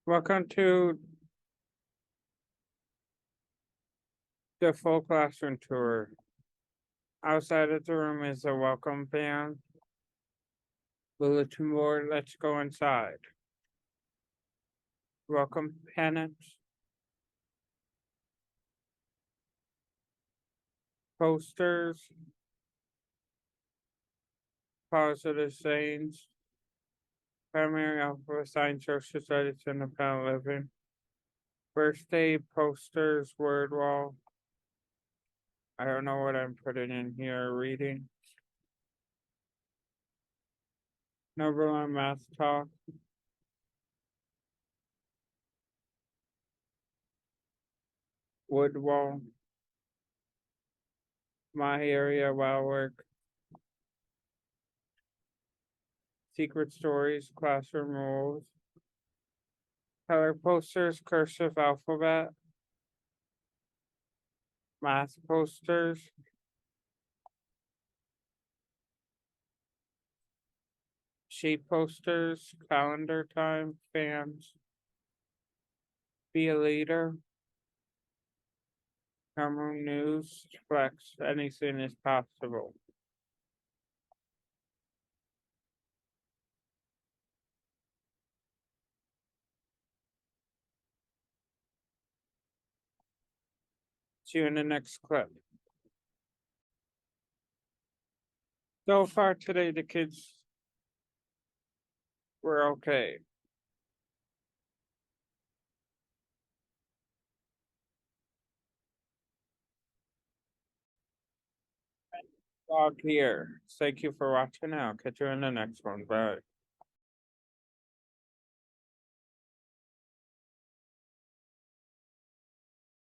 Welcome to the full classroom tour. Outside of the room is a welcome band. Bulletin board, let's go inside. Welcome pennants. Posters. Positive sayings. Primary alphabet sign, social studies, independent living. Birthday posters, word wall. I don't know what I'm putting in here, reading. Number one math talk. Wood wall. My area, well work. Secret stories, classroom rules. Color posters, cursive alphabet. Math posters. Sheet posters, calendar time, fans. Be a leader. Camera news, flex, anything is possible. See you in the next clip. So far today, the kids were okay. Dog here. Thank you for watching. I'll catch you in the next one. Bye.